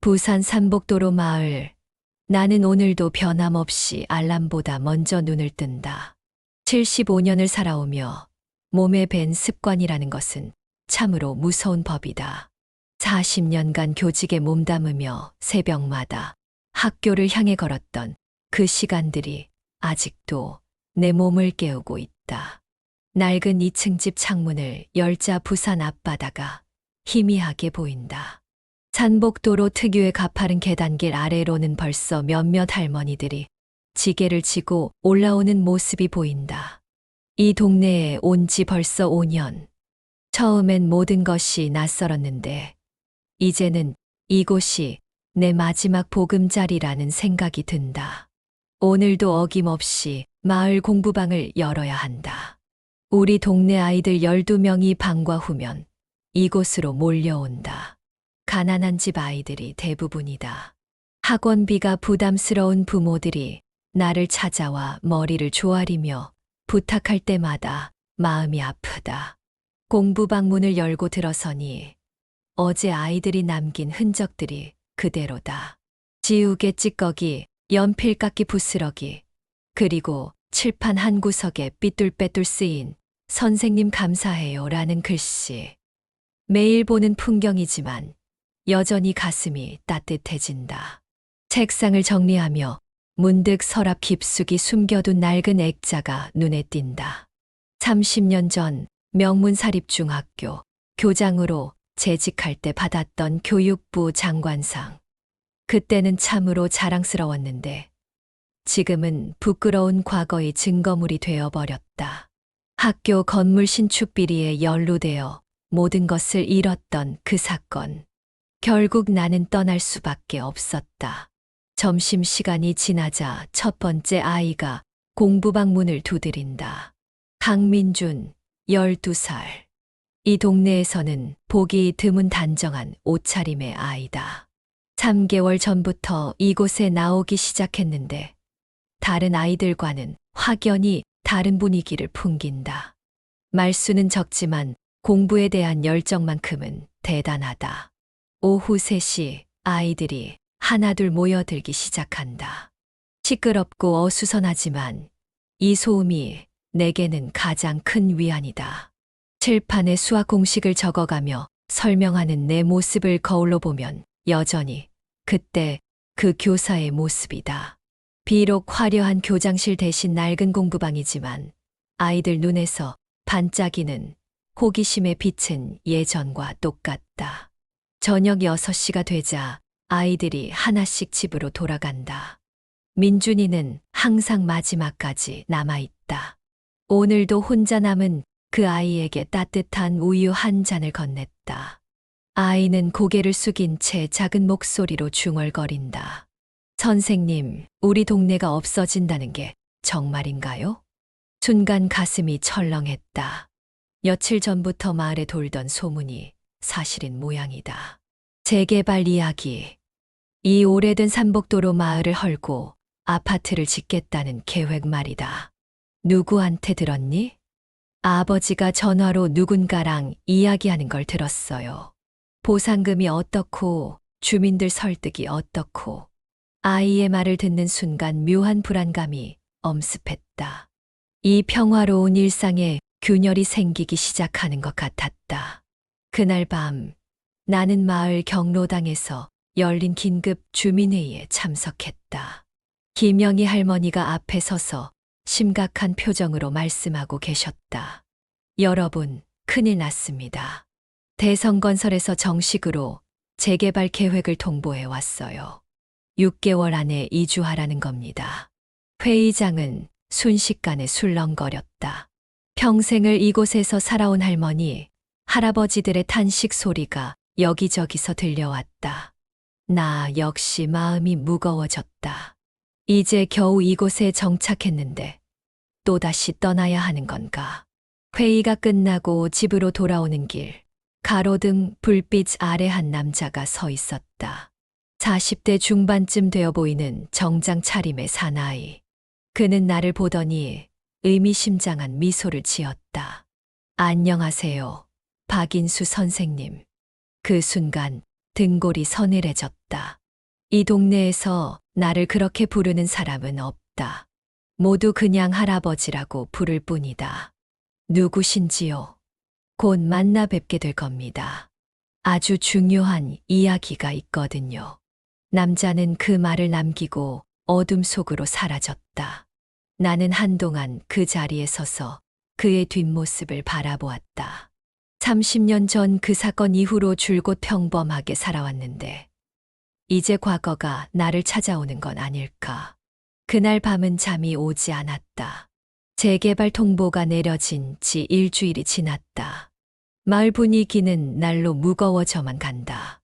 부산 삼복도로 마을. 나는 오늘도 변함없이 알람보다 먼저 눈을 뜬다. 75년을 살아오며 몸에 밴 습관이라는 것은 참으로 무서운 법이다. 40년간 교직에 몸담으며 새벽마다 학교를 향해 걸었던 그 시간들이 아직도 내 몸을 깨우고 있다. 낡은 2층 집 창문을 열자 부산 앞바다가 희미하게 보인다. 산복도로 특유의 가파른 계단길 아래로는 벌써 몇몇 할머니들이 지게를 지고 올라오는 모습이 보인다. 이 동네에 온 지 벌써 5년. 처음엔 모든 것이 낯설었는데 이제는 이곳이 내 마지막 보금자리라는 생각이 든다. 오늘도 어김없이 마을 공부방을 열어야 한다. 우리 동네 아이들 12명이 방과 후면 이곳으로 몰려온다. 가난한 집 아이들이 대부분이다. 학원비가 부담스러운 부모들이 나를 찾아와 머리를 조아리며 부탁할 때마다 마음이 아프다. 공부방 문을 열고 들어서니 어제 아이들이 남긴 흔적들이 그대로다. 지우개 찌꺼기, 연필깎이 부스러기, 그리고 칠판 한 구석에 삐뚤빼뚤 쓰인 선생님 감사해요 라는 글씨. 매일 보는 풍경이지만 여전히 가슴이 따뜻해진다. 책상을 정리하며 문득 서랍 깊숙이 숨겨둔 낡은 액자가 눈에 띈다. 30년 전 명문사립중학교 교장으로 재직할 때 받았던 교육부 장관상. 그때는 참으로 자랑스러웠는데 지금은 부끄러운 과거의 증거물이 되어버렸다. 학교 건물 신축 비리에 연루되어 모든 것을 잃었던 그 사건. 결국 나는 떠날 수밖에 없었다. 점심시간이 지나자 첫 번째 아이가 공부방 문을 두드린다. 강민준, 12살. 이 동네에서는 보기 드문 단정한 옷차림의 아이다. 3개월 전부터 이곳에 나오기 시작했는데 다른 아이들과는 확연히 다른 분위기를 풍긴다. 말수는 적지만 공부에 대한 열정만큼은 대단하다. 오후 3시 아이들이 하나둘 모여들기 시작한다. 시끄럽고 어수선하지만 이 소음이 내게는 가장 큰 위안이다. 칠판에 수학 공식을 적어가며 설명하는 내 모습을 거울로 보면 여전히 그때 그 교사의 모습이다. 비록 화려한 교장실 대신 낡은 공부방이지만 아이들 눈에서 반짝이는 호기심의 빛은 예전과 똑같다. 저녁 6시가 되자 아이들이 하나씩 집으로 돌아간다. 민준이는 항상 마지막까지 남아있다. 오늘도 혼자 남은 그 아이에게 따뜻한 우유 한 잔을 건넸다. 아이는 고개를 숙인 채 작은 목소리로 중얼거린다. 선생님, 우리 동네가 없어진다는 게 정말인가요? 순간 가슴이 철렁했다. 며칠 전부터 마을에 돌던 소문이 사실인 모양이다. 재개발 이야기. 이 오래된 삼복도로 마을을 헐고 아파트를 짓겠다는 계획 말이다. 누구한테 들었니? 아버지가 전화로 누군가랑 이야기하는 걸 들었어요. 보상금이 어떻고 주민들 설득이 어떻고. 아이의 말을 듣는 순간 묘한 불안감이 엄습했다. 이 평화로운 일상에 균열이 생기기 시작하는 것 같았다. 그날 밤 나는 마을 경로당에서 열린 긴급 주민회의에 참석했다. 김영희 할머니가 앞에 서서 심각한 표정으로 말씀하고 계셨다. 여러분, 큰일 났습니다. 대성건설에서 정식으로 재개발 계획을 통보해 왔어요. 6개월 안에 이주하라는 겁니다. 회의장은 순식간에 술렁거렸다. 평생을 이곳에서 살아온 할머니, 할아버지들의 탄식 소리가 여기저기서 들려왔다. 나 역시 마음이 무거워졌다. 이제 겨우 이곳에 정착했는데 또다시 떠나야 하는 건가. 회의가 끝나고 집으로 돌아오는 길, 가로등 불빛 아래 한 남자가 서 있었다. 40대 중반쯤 되어 보이는 정장 차림의 사나이. 그는 나를 보더니 의미심장한 미소를 지었다. 안녕하세요, 박인수 선생님. 그 순간 등골이 서늘해졌다. 이 동네에서 나를 그렇게 부르는 사람은 없다. 모두 그냥 할아버지라고 부를 뿐이다. 누구신지요? 곧 만나 뵙게 될 겁니다. 아주 중요한 이야기가 있거든요. 남자는 그 말을 남기고 어둠 속으로 사라졌다. 나는 한동안 그 자리에 서서 그의 뒷모습을 바라보았다. 30년 전 그 사건 이후로 줄곧 평범하게 살아왔는데 이제 과거가 나를 찾아오는 건 아닐까. 그날 밤은 잠이 오지 않았다. 재개발 통보가 내려진 지 일주일이 지났다. 마을 분위기는 날로 무거워져만 간다.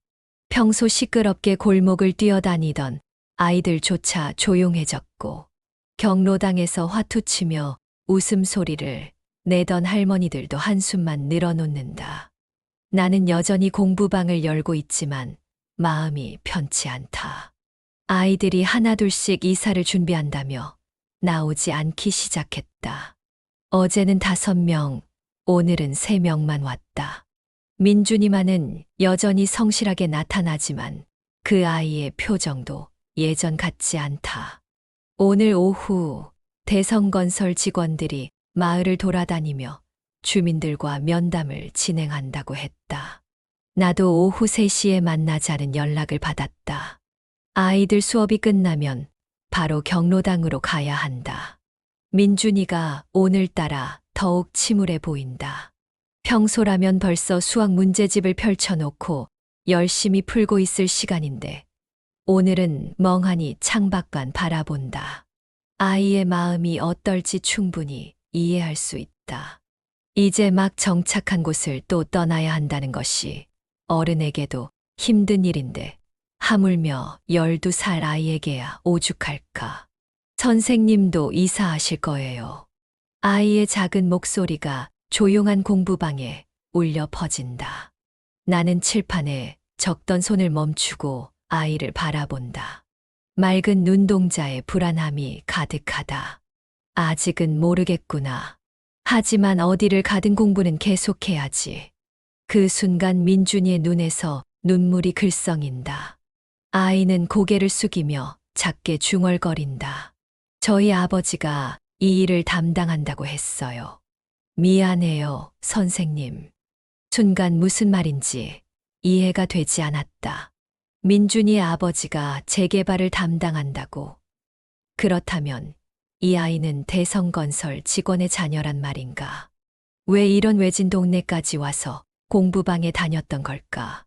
평소 시끄럽게 골목을 뛰어다니던 아이들조차 조용해졌고 경로당에서 화투치며 웃음소리를 내던 할머니들도 한숨만 늘어놓는다. 나는 여전히 공부방을 열고 있지만 마음이 편치 않다. 아이들이 하나둘씩 이사를 준비한다며 나오지 않기 시작했다. 어제는 5명, 오늘은 3명만 왔다. 민준이만은 여전히 성실하게 나타나지만 그 아이의 표정도 예전 같지 않다. 오늘 오후 대성건설 직원들이 마을을 돌아다니며 주민들과 면담을 진행한다고 했다. 나도 오후 3시에 만나자는 연락을 받았다. 아이들 수업이 끝나면 바로 경로당으로 가야 한다. 민준이가 오늘따라 더욱 침울해 보인다. 평소라면 벌써 수학 문제집을 펼쳐놓고 열심히 풀고 있을 시간인데 오늘은 멍하니 창밖만 바라본다. 아이의 마음이 어떨지 충분히 이해할 수 있다. 이제 막 정착한 곳을 또 떠나야 한다는 것이 어른에게도 힘든 일인데 하물며 12살 아이에게야 오죽할까. 선생님도 이사하실 거예요. 아이의 작은 목소리가 조용한 공부방에 울려 퍼진다. 나는 칠판에 적던 손을 멈추고 아이를 바라본다. 맑은 눈동자에 불안함이 가득하다. 아직은 모르겠구나. 하지만 어디를 가든 공부는 계속해야지. 그 순간 민준이의 눈에서 눈물이 글썽인다. 아이는 고개를 숙이며 작게 중얼거린다. 저희 아버지가 이 일을 담당한다고 했어요. 미안해요, 선생님. 순간 무슨 말인지 이해가 되지 않았다. 민준이의 아버지가 재개발을 담당한다고. 그렇다면 이 아이는 대성건설 직원의 자녀란 말인가? 왜 이런 외진 동네까지 와서 공부방에 다녔던 걸까?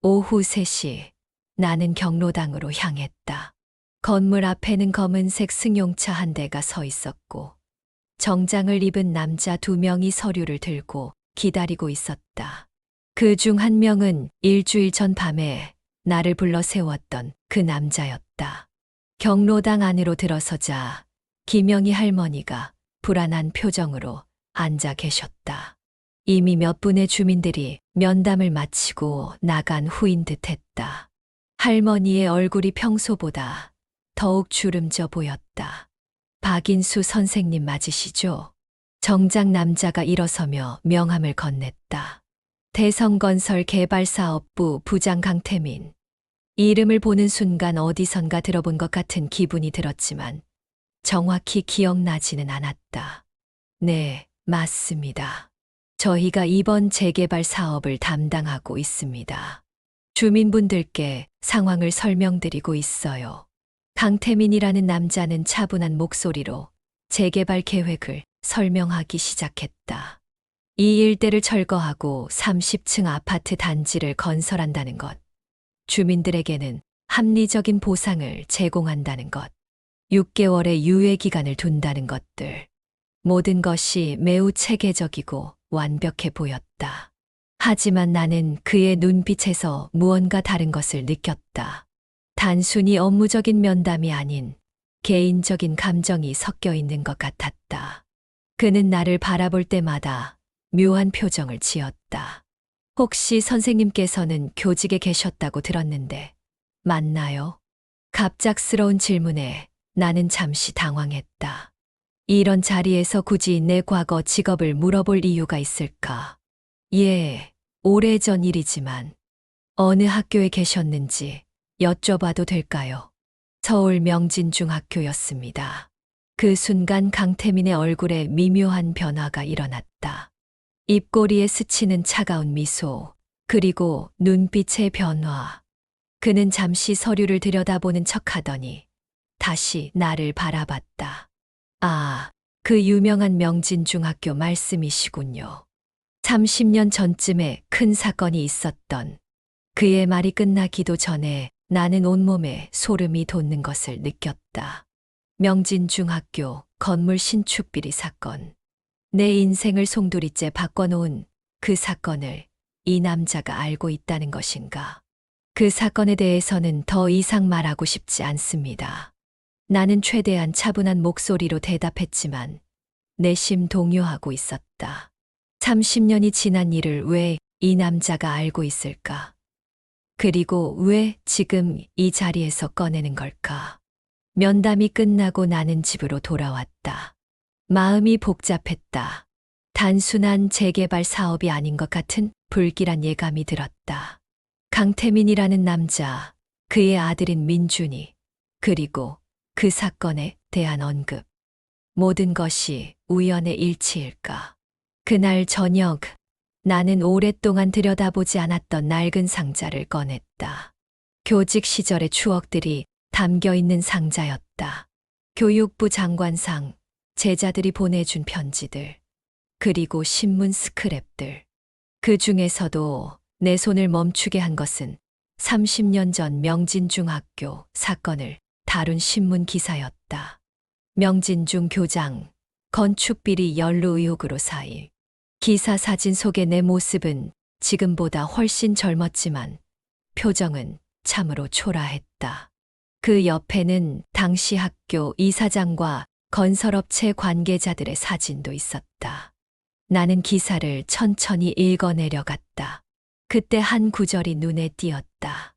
오후 3시 나는 경로당으로 향했다. 건물 앞에는 검은색 승용차 한 대가 서 있었고 정장을 입은 남자 2명이 서류를 들고 기다리고 있었다. 그 중 한 명은 일주일 전 밤에 나를 불러 세웠던 그 남자였다. 경로당 안으로 들어서자 김영희 할머니가 불안한 표정으로 앉아 계셨다. 이미 몇 분의 주민들이 면담을 마치고 나간 후인 듯했다. 할머니의 얼굴이 평소보다 더욱 주름져 보였다. 박인수 선생님 맞으시죠? 정장 남자가 일어서며 명함을 건넸다. 대성건설 개발사업부 부장 강태민. 이름을 보는 순간 어디선가 들어본 것 같은 기분이 들었지만 정확히 기억나지는 않았다. 네, 맞습니다. 저희가 이번 재개발 사업을 담당하고 있습니다. 주민분들께 상황을 설명드리고 있어요. 강태민이라는 남자는 차분한 목소리로 재개발 계획을 설명하기 시작했다. 이 일대를 철거하고 30층 아파트 단지를 건설한다는 것, 주민들에게는 합리적인 보상을 제공한다는 것, 6개월의 유예 기간을 둔다는 것들, 모든 것이 매우 체계적이고 완벽해 보였다. 하지만 나는 그의 눈빛에서 무언가 다른 것을 느꼈다. 단순히 업무적인 면담이 아닌 개인적인 감정이 섞여 있는 것 같았다. 그는 나를 바라볼 때마다 묘한 표정을 지었다. 혹시 선생님께서는 교직에 계셨다고 들었는데 맞나요? 갑작스러운 질문에 나는 잠시 당황했다. 이런 자리에서 굳이 내 과거 직업을 물어볼 이유가 있을까? 예, 오래전 일이지만 어느 학교에 계셨는지 여쭤봐도 될까요? 서울 명진중학교였습니다. 그 순간 강태민의 얼굴에 미묘한 변화가 일어났다. 입꼬리에 스치는 차가운 미소, 그리고 눈빛의 변화. 그는 잠시 서류를 들여다보는 척하더니 다시 나를 바라봤다. 아, 그 유명한 명진중학교 말씀이시군요. 30년 전쯤에 큰 사건이 있었던. 그의 말이 끝나기도 전에 나는 온몸에 소름이 돋는 것을 느꼈다. 명진중학교 건물 신축 비리 사건. 내 인생을 송두리째 바꿔놓은 그 사건을 이 남자가 알고 있다는 것인가. 그 사건에 대해서는 더 이상 말하고 싶지 않습니다. 나는 최대한 차분한 목소리로 대답했지만 내심 동요하고 있었다. 30년이 지난 일을 왜 이 남자가 알고 있을까? 그리고 왜 지금 이 자리에서 꺼내는 걸까? 면담이 끝나고 나는 집으로 돌아왔다. 마음이 복잡했다. 단순한 재개발 사업이 아닌 것 같은 불길한 예감이 들었다. 강태민이라는 남자, 그의 아들인 민준이, 그리고 그 사건에 대한 언급. 모든 것이 우연의 일치일까? 그날 저녁, 나는 오랫동안 들여다보지 않았던 낡은 상자를 꺼냈다. 교직 시절의 추억들이 담겨 있는 상자였다. 교육부 장관상, 제자들이 보내준 편지들, 그리고 신문 스크랩들. 그 중에서도 내 손을 멈추게 한 것은 30년 전 명진중학교 사건을 다룬 신문 기사였다. 명진중 교장, 건축비리 연루 의혹으로 사임. 기사 사진 속의 내 모습은 지금보다 훨씬 젊었지만 표정은 참으로 초라했다. 그 옆에는 당시 학교 이사장과 건설업체 관계자들의 사진도 있었다. 나는 기사를 천천히 읽어내려갔다. 그때 한 구절이 눈에 띄었다.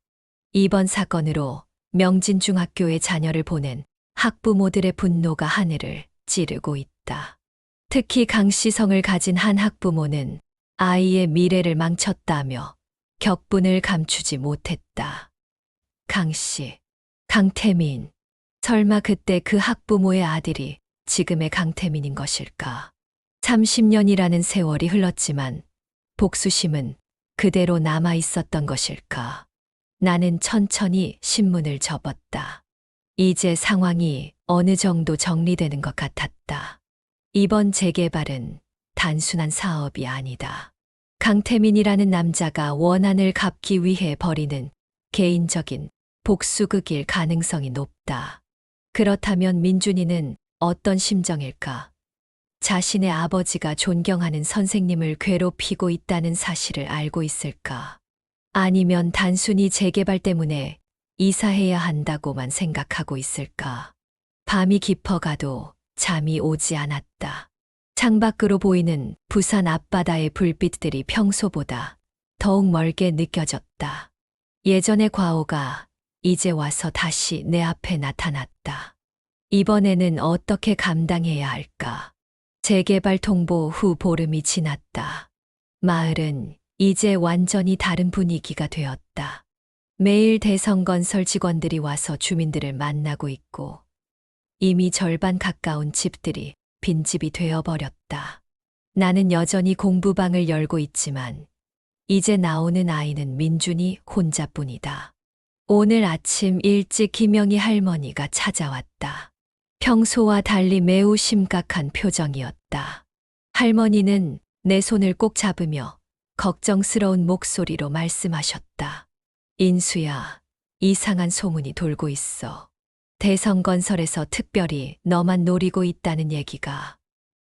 이번 사건으로 명진중학교의 자녀를 보낸 학부모들의 분노가 하늘을 찌르고 있다. 특히 강씨성을 가진 한 학부모는 아이의 미래를 망쳤다며 격분을 감추지 못했다. 강씨, 강태민. 설마 그때 그 학부모의 아들이 지금의 강태민인 것일까? 30년이라는 세월이 흘렀지만 복수심은 그대로 남아 있었던 것일까? 나는 천천히 신문을 접었다. 이제 상황이 어느 정도 정리되는 것 같았다. 이번 재개발은 단순한 사업이 아니다. 강태민이라는 남자가 원한을 갚기 위해 벌이는 개인적인 복수극일 가능성이 높다. 그렇다면 민준이는 어떤 심정일까? 자신의 아버지가 존경하는 선생님을 괴롭히고 있다는 사실을 알고 있을까? 아니면 단순히 재개발 때문에 이사해야 한다고만 생각하고 있을까? 밤이 깊어가도 잠이 오지 않았다. 창밖으로 보이는 부산 앞바다의 불빛들이 평소보다 더욱 멀게 느껴졌다. 예전의 과오가 이제 와서 다시 내 앞에 나타났다. 이번에는 어떻게 감당해야 할까? 재개발 통보 후 보름이 지났다. 마을은 이제 완전히 다른 분위기가 되었다. 매일 대성건설 직원들이 와서 주민들을 만나고 있고 이미 절반 가까운 집들이 빈집이 되어버렸다. 나는 여전히 공부방을 열고 있지만 이제 나오는 아이는 민준이 혼자뿐이다. 오늘 아침 일찍 김영희 할머니가 찾아왔다. 평소와 달리 매우 심각한 표정이었다. 할머니는 내 손을 꼭 잡으며 걱정스러운 목소리로 말씀하셨다. 인수야, 이상한 소문이 돌고 있어. 대성건설에서 특별히 너만 노리고 있다는 얘기가.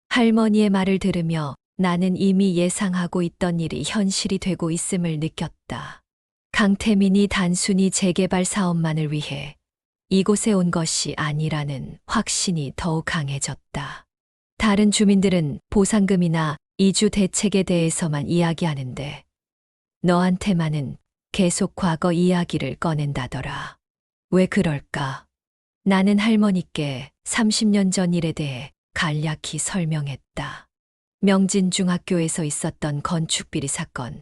할머니의 말을 들으며 나는 이미 예상하고 있던 일이 현실이 되고 있음을 느꼈다. 강태민이 단순히 재개발 사업만을 위해 이곳에 온 것이 아니라는 확신이 더욱 강해졌다. 다른 주민들은 보상금이나 이주 대책에 대해서만 이야기하는데 너한테만은 계속 과거 이야기를 꺼낸다더라. 왜 그럴까? 나는 할머니께 30년 전 일에 대해 간략히 설명했다. 명진중학교에서 있었던 건축비리 사건,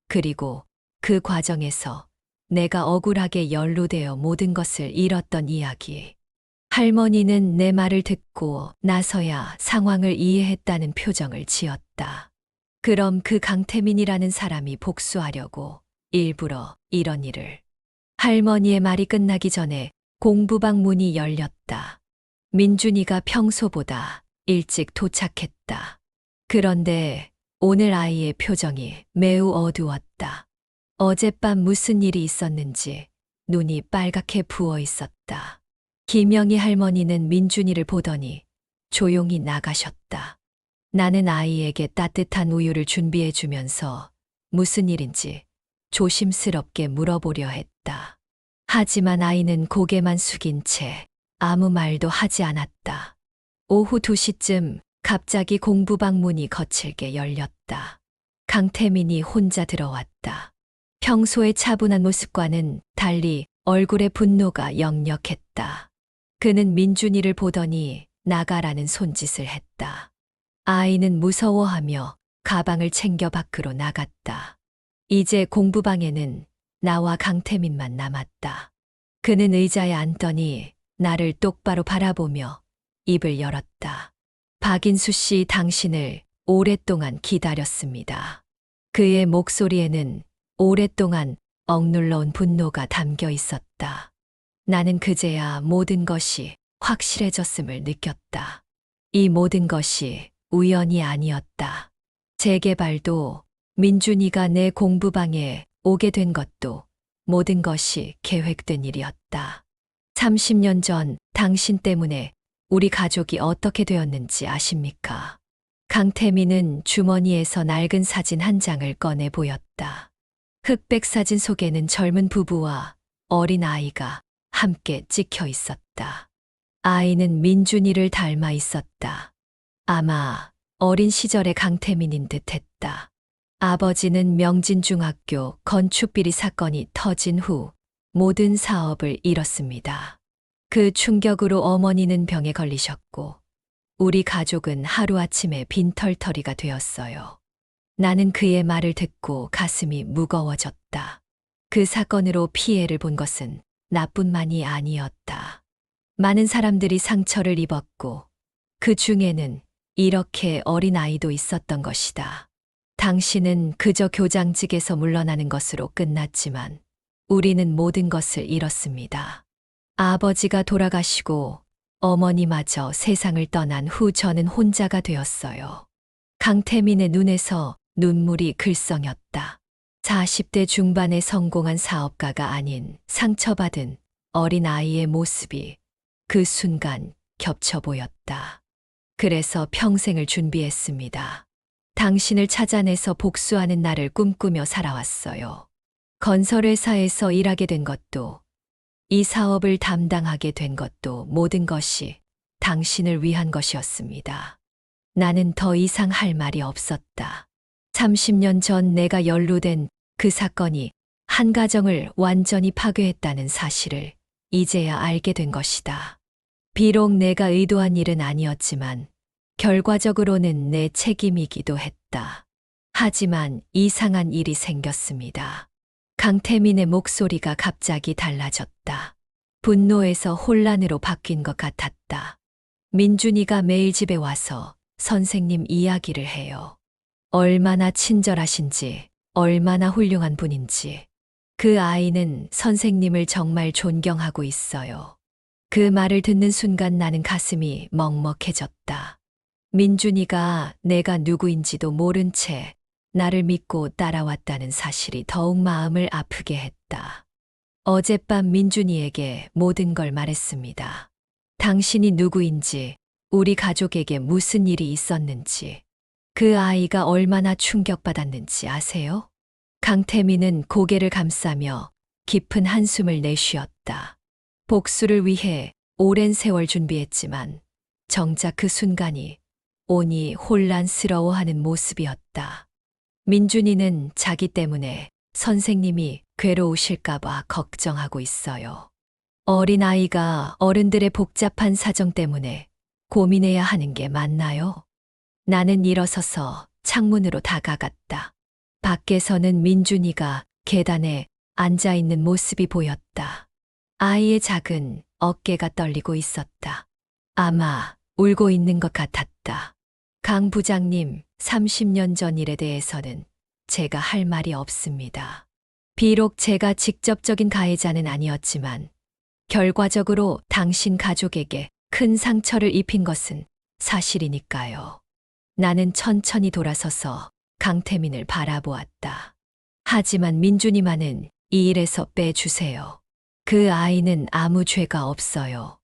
그리고 그 과정에서 내가 억울하게 연루되어 모든 것을 잃었던 이야기. 할머니는 내 말을 듣고 나서야 상황을 이해했다는 표정을 지었다. 그럼 그 강태민이라는 사람이 복수하려고 일부러 이런 일을. 할머니의 말이 끝나기 전에 공부방 문이 열렸다. 민준이가 평소보다 일찍 도착했다. 그런데 오늘 아이의 표정이 매우 어두웠다. 어젯밤 무슨 일이 있었는지 눈이 빨갛게 부어 있었다. 김영희 할머니는 민준이를 보더니 조용히 나가셨다. 나는 아이에게 따뜻한 우유를 준비해 주면서 무슨 일인지 조심스럽게 물어보려 했다. 하지만 아이는 고개만 숙인 채 아무 말도 하지 않았다. 오후 2시쯤 갑자기 공부방 문이 거칠게 열렸다. 강태민이 혼자 들어왔다. 평소의 차분한 모습과는 달리 얼굴에 분노가 역력했다. 그는 민준이를 보더니 나가라는 손짓을 했다. 아이는 무서워하며 가방을 챙겨 밖으로 나갔다. 이제 공부방에는 나와 강태민만 남았다. 그는 의자에 앉더니 나를 똑바로 바라보며 입을 열었다. 박인수 씨, 당신을 오랫동안 기다렸습니다. 그의 목소리에는 오랫동안 억눌러온 분노가 담겨 있었다. 나는 그제야 모든 것이 확실해졌음을 느꼈다. 이 모든 것이 우연이 아니었다. 재개발도, 민준이가 내 공부방에 오게 된 것도 모든 것이 계획된 일이었다. 30년 전 당신 때문에 우리 가족이 어떻게 되었는지 아십니까? 강태민은 주머니에서 낡은 사진 한 장을 꺼내 보였다. 흑백 사진 속에는 젊은 부부와 어린 아이가 함께 찍혀 있었다. 아이는 민준이를 닮아 있었다. 아마 어린 시절의 강태민인 듯 했다. 아버지는 명진중학교 건축비리 사건이 터진 후 모든 사업을 잃었습니다. 그 충격으로 어머니는 병에 걸리셨고 우리 가족은 하루아침에 빈털터리가 되었어요. 나는 그의 말을 듣고 가슴이 무거워졌다. 그 사건으로 피해를 본 것은 나뿐만이 아니었다. 많은 사람들이 상처를 입었고 그 중에는 이렇게 어린 아이도 있었던 것이다. 당신은 그저 교장직에서 물러나는 것으로 끝났지만 우리는 모든 것을 잃었습니다. 아버지가 돌아가시고 어머니마저 세상을 떠난 후 저는 혼자가 되었어요. 강태민의 눈에서 눈물이 글썽였다. 40대 중반의 성공한 사업가가 아닌 상처받은 어린 아이의 모습이 그 순간 겹쳐 보였다. 그래서 평생을 준비했습니다. 당신을 찾아내서 복수하는 날을 꿈꾸며 살아왔어요. 건설회사에서 일하게 된 것도, 이 사업을 담당하게 된 것도 모든 것이 당신을 위한 것이었습니다. 나는 더 이상 할 말이 없었다. 30년 전 내가 연루된 그 사건이 한 가정을 완전히 파괴했다는 사실을 이제야 알게 된 것이다. 비록 내가 의도한 일은 아니었지만 결과적으로는 내 책임이기도 했다. 하지만 이상한 일이 생겼습니다. 강태민의 목소리가 갑자기 달라졌다. 분노에서 혼란으로 바뀐 것 같았다. 민준이가 매일 집에 와서 선생님 이야기를 해요. 얼마나 친절하신지, 얼마나 훌륭한 분인지. 그 아이는 선생님을 정말 존경하고 있어요. 그 말을 듣는 순간 나는 가슴이 먹먹해졌다. 민준이가 내가 누구인지도 모른 채 나를 믿고 따라왔다는 사실이 더욱 마음을 아프게 했다. 어젯밤 민준이에게 모든 걸 말했습니다. 당신이 누구인지, 우리 가족에게 무슨 일이 있었는지, 그 아이가 얼마나 충격받았는지 아세요? 강태민은 고개를 감싸며 깊은 한숨을 내쉬었다. 복수를 위해 오랜 세월 준비했지만 정작 그 순간이 오니 혼란스러워하는 모습이었다. 민준이는 자기 때문에 선생님이 괴로우실까봐 걱정하고 있어요. 어린 아이가 어른들의 복잡한 사정 때문에 고민해야 하는 게 맞나요? 나는 일어서서 창문으로 다가갔다. 밖에서는 민준이가 계단에 앉아 있는 모습이 보였다. 아이의 작은 어깨가 떨리고 있었다. 아마 울고 있는 것 같았다. 강 부장님, 30년 전 일에 대해서는 제가 할 말이 없습니다. 비록 제가 직접적인 가해자는 아니었지만 결과적으로 당신 가족에게 큰 상처를 입힌 것은 사실이니까요. 나는 천천히 돌아서서 강태민을 바라보았다. 하지만 민준이만은 이 일에서 빼주세요. 그 아이는 아무 죄가 없어요.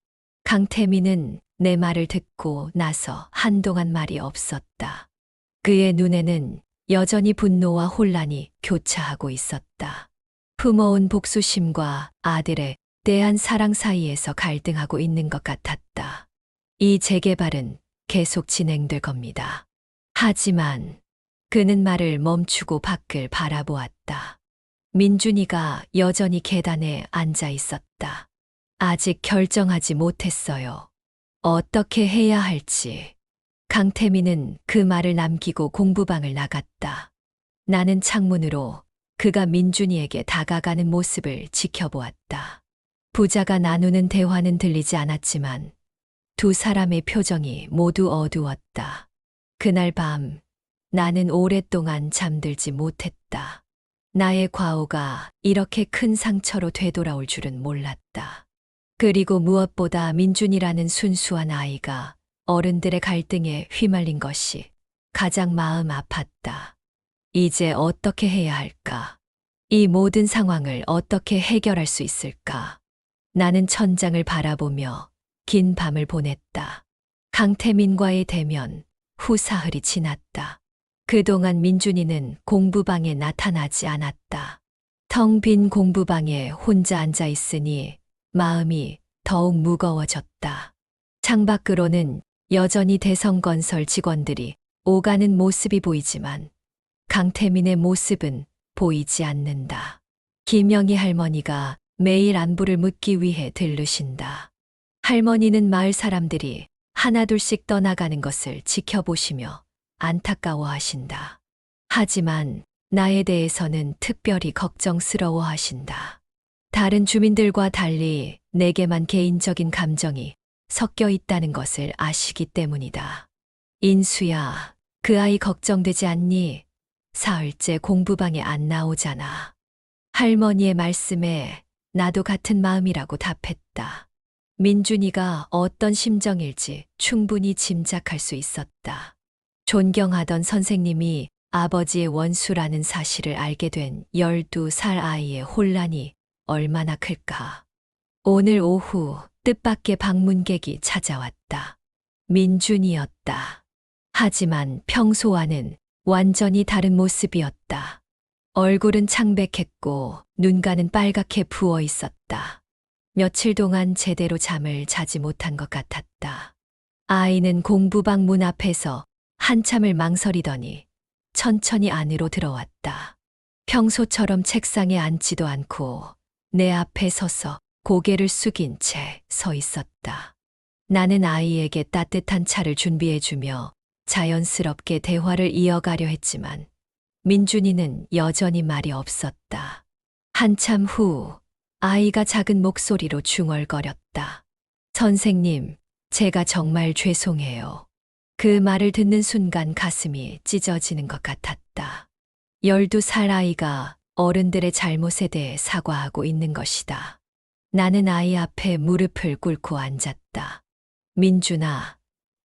강태민은 내 말을 듣고 나서 한동안 말이 없었다. 그의 눈에는 여전히 분노와 혼란이 교차하고 있었다. 품어온 복수심과 아들에 대한 사랑 사이에서 갈등하고 있는 것 같았다. 이 재개발은 계속 진행될 겁니다. 하지만 그는 말을 멈추고 밖을 바라보았다. 민준이가 여전히 계단에 앉아 있었다. 아직 결정하지 못했어요. 어떻게 해야 할지. 강태민은 그 말을 남기고 공부방을 나갔다. 나는 창문으로 그가 민준이에게 다가가는 모습을 지켜보았다. 부자가 나누는 대화는 들리지 않았지만 두 사람의 표정이 모두 어두웠다. 그날 밤 나는 오랫동안 잠들지 못했다. 나의 과오가 이렇게 큰 상처로 되돌아올 줄은 몰랐다. 그리고 무엇보다 민준이라는 순수한 아이가 어른들의 갈등에 휘말린 것이 가장 마음 아팠다. 이제 어떻게 해야 할까? 이 모든 상황을 어떻게 해결할 수 있을까? 나는 천장을 바라보며 긴 밤을 보냈다. 강태민과의 대면 후 사흘이 지났다. 그동안 민준이는 공부방에 나타나지 않았다. 텅 빈 공부방에 혼자 앉아 있으니 마음이 더욱 무거워졌다. 창밖으로는 여전히 대성건설 직원들이 오가는 모습이 보이지만 강태민의 모습은 보이지 않는다. 김영희 할머니가 매일 안부를 묻기 위해 들르신다. 할머니는 마을 사람들이 하나둘씩 떠나가는 것을 지켜보시며 안타까워하신다. 하지만 나에 대해서는 특별히 걱정스러워하신다. 다른 주민들과 달리 내게만 개인적인 감정이 섞여 있다는 것을 아시기 때문이다. 인수야, 그 아이 걱정되지 않니? 사흘째 공부방에 안 나오잖아. 할머니의 말씀에 나도 같은 마음이라고 답했다. 민준이가 어떤 심정일지 충분히 짐작할 수 있었다. 존경하던 선생님이 아버지의 원수라는 사실을 알게 된 12살 아이의 혼란이 얼마나 클까. 오늘 오후 뜻밖의 방문객이 찾아왔다. 민준이었다. 하지만 평소와는 완전히 다른 모습이었다. 얼굴은 창백했고 눈가는 빨갛게 부어 있었다. 며칠 동안 제대로 잠을 자지 못한 것 같았다. 아이는 공부방 문 앞에서 한참을 망설이더니 천천히 안으로 들어왔다. 평소처럼 책상에 앉지도 않고 내 앞에 서서 고개를 숙인 채 서 있었다. 나는 아이에게 따뜻한 차를 준비해주며 자연스럽게 대화를 이어가려 했지만 민준이는 여전히 말이 없었다. 한참 후 아이가 작은 목소리로 중얼거렸다. 선생님, 제가 정말 죄송해요. 그 말을 듣는 순간 가슴이 찢어지는 것 같았다. 12살 아이가 어른들의 잘못에 대해 사과하고 있는 것이다. 나는 아이 앞에 무릎을 꿇고 앉았다. 민준아,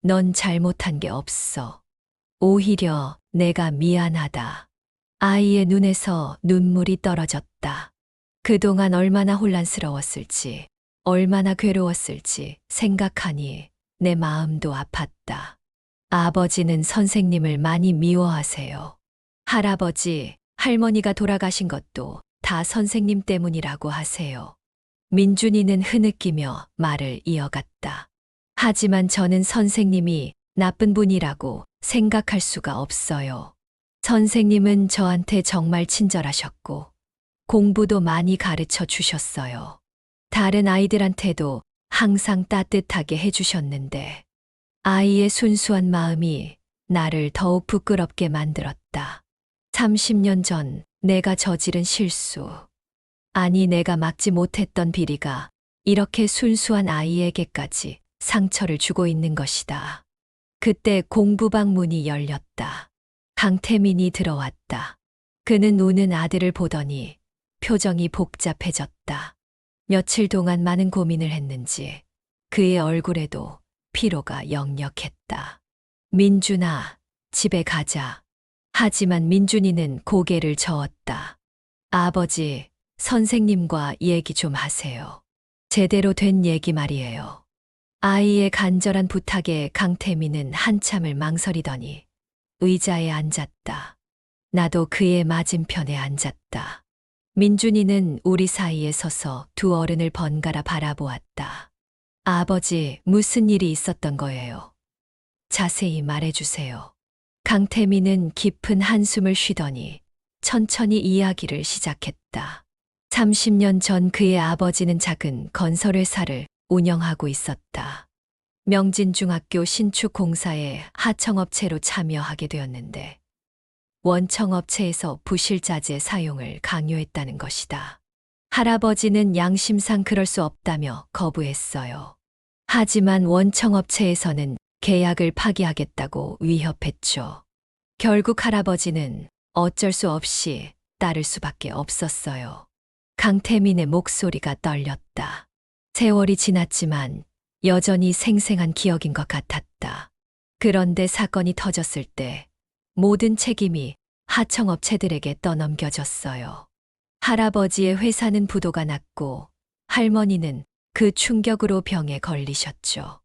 넌 잘못한 게 없어. 오히려 내가 미안하다. 아이의 눈에서 눈물이 떨어졌다. 그동안 얼마나 혼란스러웠을지, 얼마나 괴로웠을지 생각하니 내 마음도 아팠다. 아버지는 선생님을 많이 미워하세요. 할아버지, 할머니가 돌아가신 것도 다 선생님 때문이라고 하세요. 민준이는 흐느끼며 말을 이어갔다. 하지만 저는 선생님이 나쁜 분이라고 생각할 수가 없어요. 선생님은 저한테 정말 친절하셨고 공부도 많이 가르쳐 주셨어요. 다른 아이들한테도 항상 따뜻하게 해주셨는데 아이의 순수한 마음이 나를 더욱 부끄럽게 만들었다. 30년 전 내가 저지른 실수. 아니, 내가 막지 못했던 비리가 이렇게 순수한 아이에게까지 상처를 주고 있는 것이다. 그때 공부방 문이 열렸다. 강태민이 들어왔다. 그는 우는 아들을 보더니 표정이 복잡해졌다. 며칠 동안 많은 고민을 했는지 그의 얼굴에도 피로가 역력했다. 민준아, 집에 가자. 하지만 민준이는 고개를 저었다. 아버지, 선생님과 얘기 좀 하세요. 제대로 된 얘기 말이에요. 아이의 간절한 부탁에 강태민은 한참을 망설이더니 의자에 앉았다. 나도 그의 맞은편에 앉았다. 민준이는 우리 사이에 서서 두 어른을 번갈아 바라보았다. 아버지, 무슨 일이 있었던 거예요? 자세히 말해주세요. 강태민은 깊은 한숨을 쉬더니 천천히 이야기를 시작했다. 30년 전 그의 아버지는 작은 건설회사를 운영하고 있었다. 명진중학교 신축 공사에 하청업체로 참여하게 되었는데 원청업체에서 부실자재 사용을 강요했다는 것이다. 할아버지는 양심상 그럴 수 없다며 거부했어요. 하지만 원청업체에서는 계약을 파기하겠다고 위협했죠. 결국 할아버지는 어쩔 수 없이 따를 수밖에 없었어요. 강태민의 목소리가 떨렸다. 세월이 지났지만 여전히 생생한 기억인 것 같았다. 그런데 사건이 터졌을 때 모든 책임이 하청업체들에게 떠넘겨졌어요. 할아버지의 회사는 부도가 났고 할머니는 그 충격으로 병에 걸리셨죠.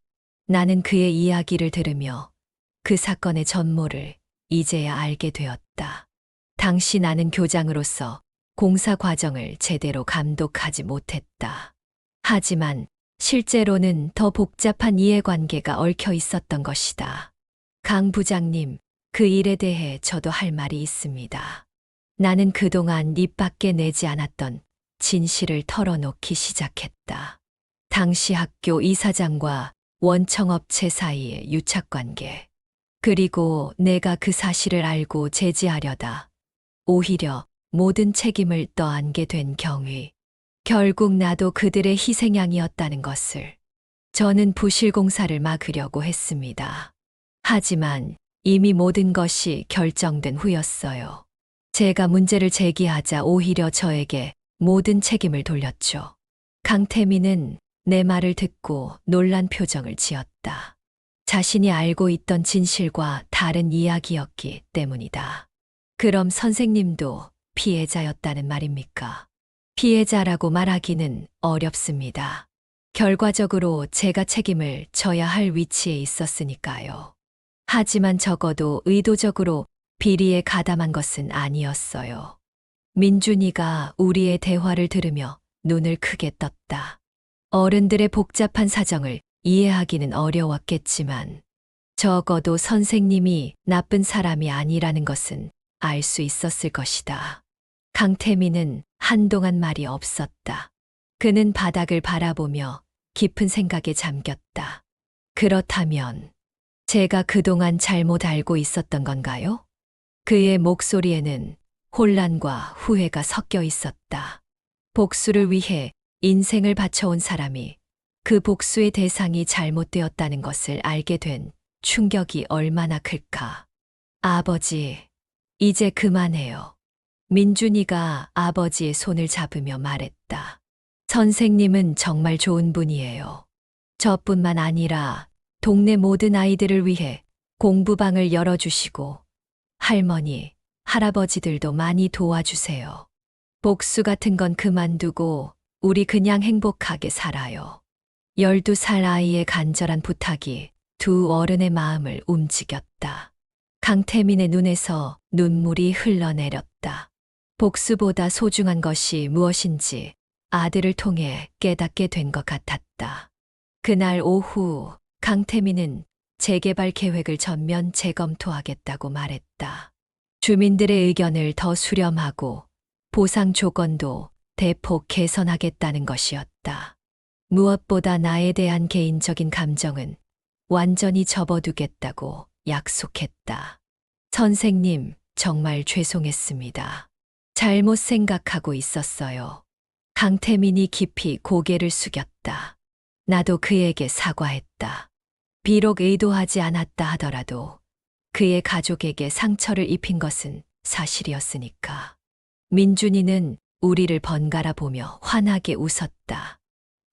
나는 그의 이야기를 들으며 그 사건의 전모를 이제야 알게 되었다. 당시 나는 교장으로서 공사 과정을 제대로 감독하지 못했다. 하지만 실제로는 더 복잡한 이해관계가 얽혀 있었던 것이다. 강 부장님, 그 일에 대해 저도 할 말이 있습니다. 나는 그동안 입 밖에 내지 않았던 진실을 털어놓기 시작했다. 당시 학교 이사장과 원청업체 사이의 유착관계. 그리고 내가 그 사실을 알고 제지하려다 오히려 모든 책임을 떠안게 된 경위. 결국 나도 그들의 희생양이었다는 것을. 저는 부실공사를 막으려고 했습니다. 하지만 이미 모든 것이 결정된 후였어요. 제가 문제를 제기하자 오히려 저에게 모든 책임을 돌렸죠. 강태민은 내 말을 듣고 놀란 표정을 지었다. 자신이 알고 있던 진실과 다른 이야기였기 때문이다. 그럼 선생님도 피해자였다는 말입니까? 피해자라고 말하기는 어렵습니다. 결과적으로 제가 책임을 져야 할 위치에 있었으니까요. 하지만 적어도 의도적으로 비리에 가담한 것은 아니었어요. 민준이가 우리의 대화를 들으며 눈을 크게 떴다. 어른들의 복잡한 사정을 이해하기는 어려웠겠지만 적어도 선생님이 나쁜 사람이 아니라는 것은 알 수 있었을 것이다. 강태민은 한동안 말이 없었다. 그는 바닥을 바라보며 깊은 생각에 잠겼다. 그렇다면 제가 그동안 잘못 알고 있었던 건가요? 그의 목소리에는 혼란과 후회가 섞여 있었다. 복수를 위해 인생을 바쳐온 사람이 그 복수의 대상이 잘못되었다는 것을 알게 된 충격이 얼마나 클까. 아버지, 이제 그만해요. 민준이가 아버지의 손을 잡으며 말했다. 선생님은 정말 좋은 분이에요. 저뿐만 아니라 동네 모든 아이들을 위해 공부방을 열어주시고 할머니, 할아버지들도 많이 도와주세요. 복수 같은 건 그만두고 우리 그냥 행복하게 살아요. 12살 아이의 간절한 부탁이 두 어른의 마음을 움직였다. 강태민의 눈에서 눈물이 흘러내렸다. 복수보다 소중한 것이 무엇인지 아들을 통해 깨닫게 된 것 같았다. 그날 오후 강태민은 재개발 계획을 전면 재검토하겠다고 말했다. 주민들의 의견을 더 수렴하고 보상 조건도 대폭 개선하겠다는 것이었다. 무엇보다 나에 대한 개인적인 감정은 완전히 접어두겠다고 약속했다. 선생님, 정말 죄송했습니다. 잘못 생각하고 있었어요. 강태민이 깊이 고개를 숙였다. 나도 그에게 사과했다. 비록 의도하지 않았다 하더라도 그의 가족에게 상처를 입힌 것은 사실이었으니까. 민준이는 우리를 번갈아 보며 환하게 웃었다.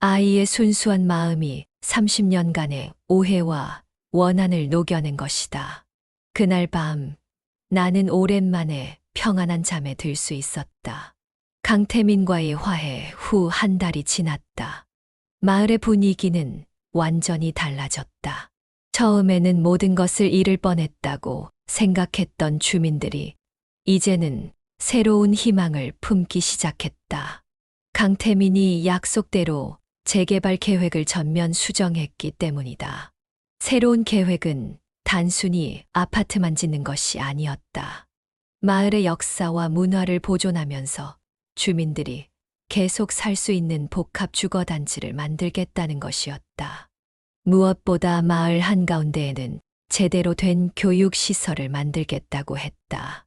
아이의 순수한 마음이 30년간의 오해와 원한을 녹여낸 것이다. 그날 밤 나는 오랜만에 평안한 잠에 들 수 있었다. 강태민과의 화해 후 한 달이 지났다. 마을의 분위기는 완전히 달라졌다. 처음에는 모든 것을 잃을 뻔했다고 생각했던 주민들이 이제는 새로운 희망을 품기 시작했다. 강태민이 약속대로 재개발 계획을 전면 수정했기 때문이다. 새로운 계획은 단순히 아파트만 짓는 것이 아니었다. 마을의 역사와 문화를 보존하면서 주민들이 계속 살 수 있는 복합 주거단지를 만들겠다는 것이었다. 무엇보다 마을 한가운데에는 제대로 된 교육시설을 만들겠다고 했다.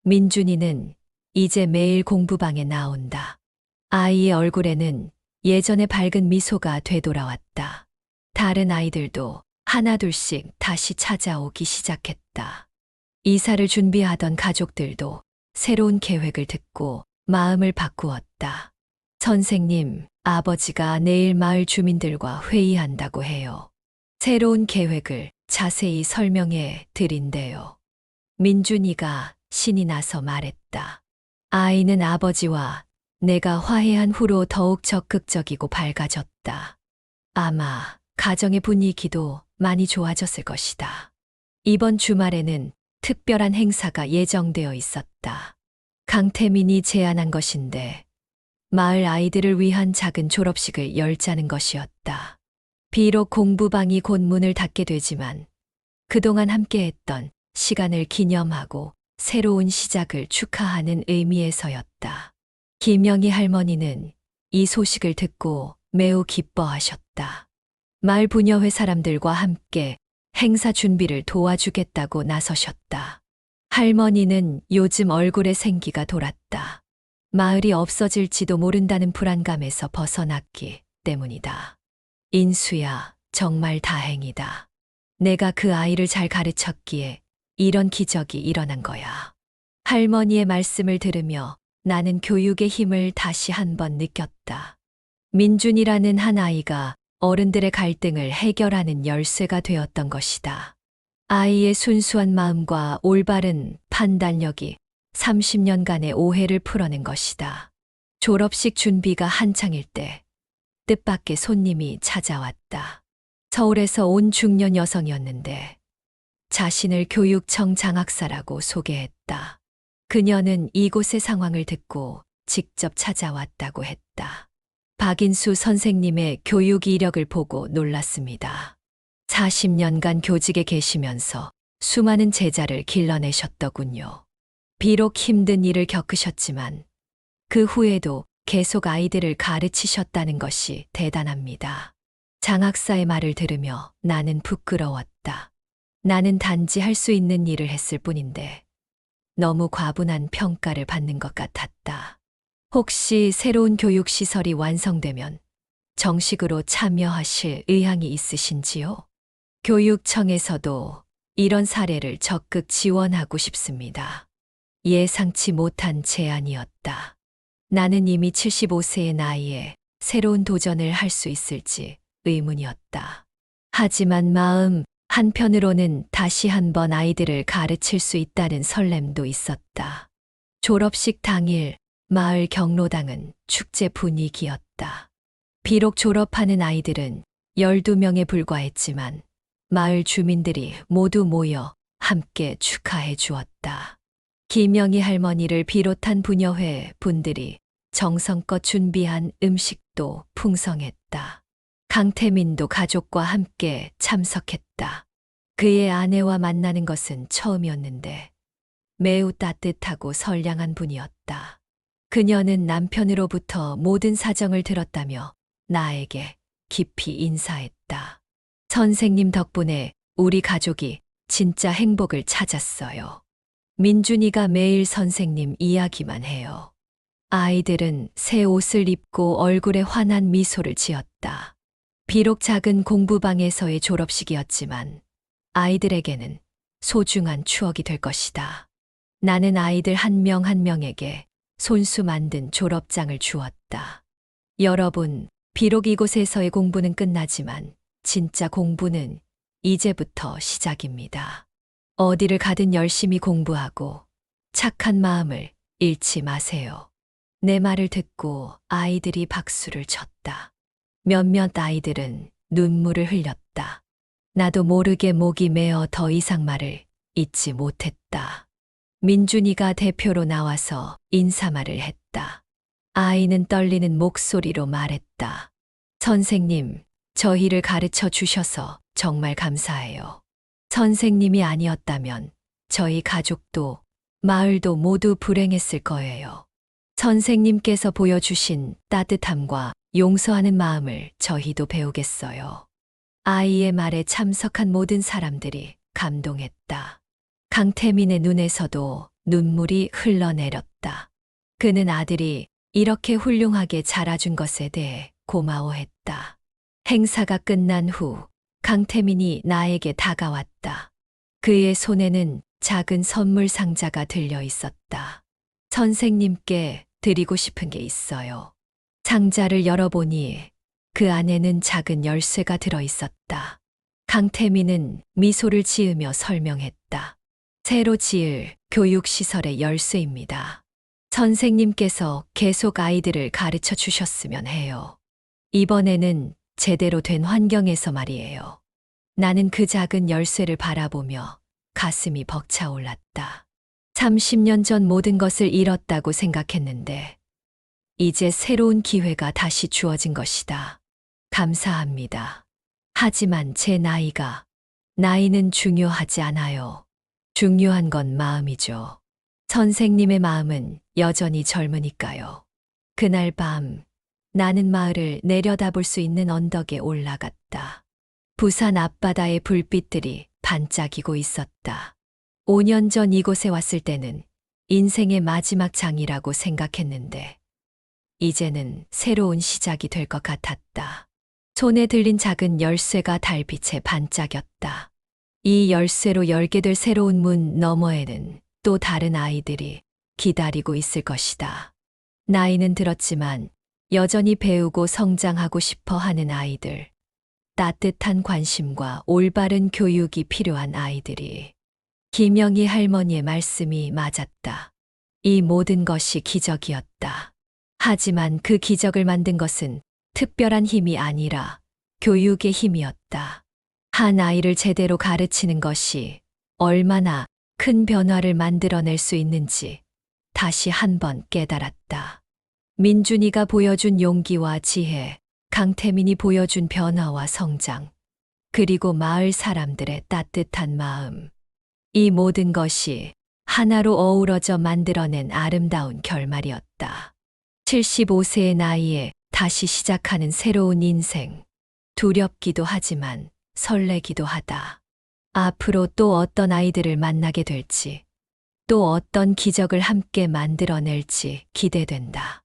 민준이는 이제 매일 공부방에 나온다. 아이의 얼굴에는 예전의 밝은 미소가 되돌아왔다. 다른 아이들도 하나둘씩 다시 찾아오기 시작했다. 이사를 준비하던 가족들도 새로운 계획을 듣고 마음을 바꾸었다. 선생님, 아버지가 내일 마을 주민들과 회의한다고 해요. 새로운 계획을 자세히 설명해 드린대요. 민준이가 신이 나서 말했다. 아이는 아버지와 내가 화해한 후로 더욱 적극적이고 밝아졌다. 아마 가정의 분위기도 많이 좋아졌을 것이다. 이번 주말에는 특별한 행사가 예정되어 있었다. 강태민이 제안한 것인데 마을 아이들을 위한 작은 졸업식을 열자는 것이었다. 비록 공부방이 곧 문을 닫게 되지만 그동안 함께했던 시간을 기념하고 새로운 시작을 축하하는 의미에서였다. 김영희 할머니는 이 소식을 듣고 매우 기뻐하셨다. 마을 부녀회 사람들과 함께 행사 준비를 도와주겠다고 나서셨다. 할머니는 요즘 얼굴에 생기가 돌았다. 마을이 없어질지도 모른다는 불안감에서 벗어났기 때문이다. 인수야, 정말 다행이다. 내가 그 아이를 잘 가르쳤기에 이런 기적이 일어난 거야. 할머니의 말씀을 들으며 나는 교육의 힘을 다시 한번 느꼈다. 민준이라는 한 아이가 어른들의 갈등을 해결하는 열쇠가 되었던 것이다. 아이의 순수한 마음과 올바른 판단력이 30년간의 오해를 풀어낸 것이다. 졸업식 준비가 한창일 때 뜻밖의 손님이 찾아왔다. 서울에서 온 중년 여성이었는데 자신을 교육청 장학사라고 소개했다. 그녀는 이곳의 상황을 듣고 직접 찾아왔다고 했다. 박인수 선생님의 교육 이력을 보고 놀랐습니다. 40년간 교직에 계시면서 수많은 제자를 길러내셨더군요. 비록 힘든 일을 겪으셨지만 그 후에도 계속 아이들을 가르치셨다는 것이 대단합니다. 장학사의 말을 들으며 나는 부끄러웠다. 나는 단지 할 수 있는 일을 했을 뿐인데 너무 과분한 평가를 받는 것 같았다. 혹시 새로운 교육시설이 완성되면 정식으로 참여하실 의향이 있으신지요? 교육청에서도 이런 사례를 적극 지원하고 싶습니다. 예상치 못한 제안이었다. 나는 이미 75세의 나이에 새로운 도전을 할 수 있을지 의문이었다. 하지만 마음 한편으로는 다시 한번 아이들을 가르칠 수 있다는 설렘도 있었다. 졸업식 당일 마을 경로당은 축제 분위기였다. 비록 졸업하는 아이들은 12명에 불과했지만 마을 주민들이 모두 모여 함께 축하해 주었다. 김영희 할머니를 비롯한 부녀회 분들이 정성껏 준비한 음식도 풍성했다. 강태민도 가족과 함께 참석했다. 그의 아내와 만나는 것은 처음이었는데 매우 따뜻하고 선량한 분이었다. 그녀는 남편으로부터 모든 사정을 들었다며 나에게 깊이 인사했다. 선생님 덕분에 우리 가족이 진짜 행복을 찾았어요. 민준이가 매일 선생님 이야기만 해요. 아이들은 새 옷을 입고 얼굴에 환한 미소를 지었다. 비록 작은 공부방에서의 졸업식이었지만 아이들에게는 소중한 추억이 될 것이다. 나는 아이들 한 명 한 명에게 손수 만든 졸업장을 주었다. 여러분, 비록 이곳에서의 공부는 끝나지만 진짜 공부는 이제부터 시작입니다. 어디를 가든 열심히 공부하고 착한 마음을 잃지 마세요. 내 말을 듣고 아이들이 박수를 쳤다. 몇몇 아이들은 눈물을 흘렸다. 나도 모르게 목이 메어 더 이상 말을 잇지 못했다. 민준이가 대표로 나와서 인사말을 했다. 아이는 떨리는 목소리로 말했다. 선생님, 저희를 가르쳐 주셔서 정말 감사해요. 선생님이 아니었다면 저희 가족도 마을도 모두 불행했을 거예요. 선생님께서 보여주신 따뜻함과 용서하는 마음을 저희도 배우겠어요. 아이의 말에 참석한 모든 사람들이 감동했다. 강태민의 눈에서도 눈물이 흘러내렸다. 그는 아들이 이렇게 훌륭하게 자라준 것에 대해 고마워했다. 행사가 끝난 후 강태민이 나에게 다가왔다. 그의 손에는 작은 선물 상자가 들려 있었다. 선생님께 드리고 싶은 게 있어요. 상자를 열어보니 그 안에는 작은 열쇠가 들어 있었다. 강태민은 미소를 지으며 설명했다. 새로 지을 교육시설의 열쇠입니다. 선생님께서 계속 아이들을 가르쳐 주셨으면 해요. 이번에는 제대로 된 환경에서 말이에요. 나는 그 작은 열쇠를 바라보며 가슴이 벅차올랐다. 30년 전 모든 것을 잃었다고 생각했는데 이제 새로운 기회가 다시 주어진 것이다. 감사합니다. 하지만 제 나이는 중요하지 않아요. 중요한 건 마음이죠. 선생님의 마음은 여전히 젊으니까요. 그날 밤 나는 마을을 내려다볼 수 있는 언덕에 올라갔다. 부산 앞바다의 불빛들이 반짝이고 있었다. 5년 전 이곳에 왔을 때는 인생의 마지막 장이라고 생각했는데 이제는 새로운 시작이 될 것 같았다. 손에 들린 작은 열쇠가 달빛에 반짝였다. 이 열쇠로 열게 될 새로운 문 너머에는 또 다른 아이들이 기다리고 있을 것이다. 나이는 들었지만 여전히 배우고 성장하고 싶어 하는 아이들. 따뜻한 관심과 올바른 교육이 필요한 아이들이. 김영희 할머니의 말씀이 맞았다. 이 모든 것이 기적이었다. 하지만 그 기적을 만든 것은 특별한 힘이 아니라 교육의 힘이었다. 한 아이를 제대로 가르치는 것이 얼마나 큰 변화를 만들어낼 수 있는지 다시 한번 깨달았다. 민준이가 보여준 용기와 지혜, 강태민이 보여준 변화와 성장, 그리고 마을 사람들의 따뜻한 마음. 이 모든 것이 하나로 어우러져 만들어낸 아름다운 결말이었다. 75세의 나이에 다시 시작하는 새로운 인생. 두렵기도 하지만 설레기도 하다. 앞으로 또 어떤 아이들을 만나게 될지, 또 어떤 기적을 함께 만들어낼지 기대된다.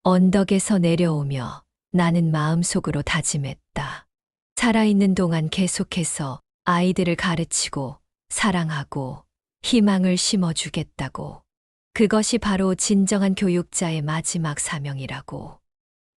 언덕에서 내려오며 나는 마음속으로 다짐했다. 살아있는 동안 계속해서 아이들을 가르치고 사랑하고 희망을 심어주겠다고. 그것이 바로 진정한 교육자의 마지막 사명이라고.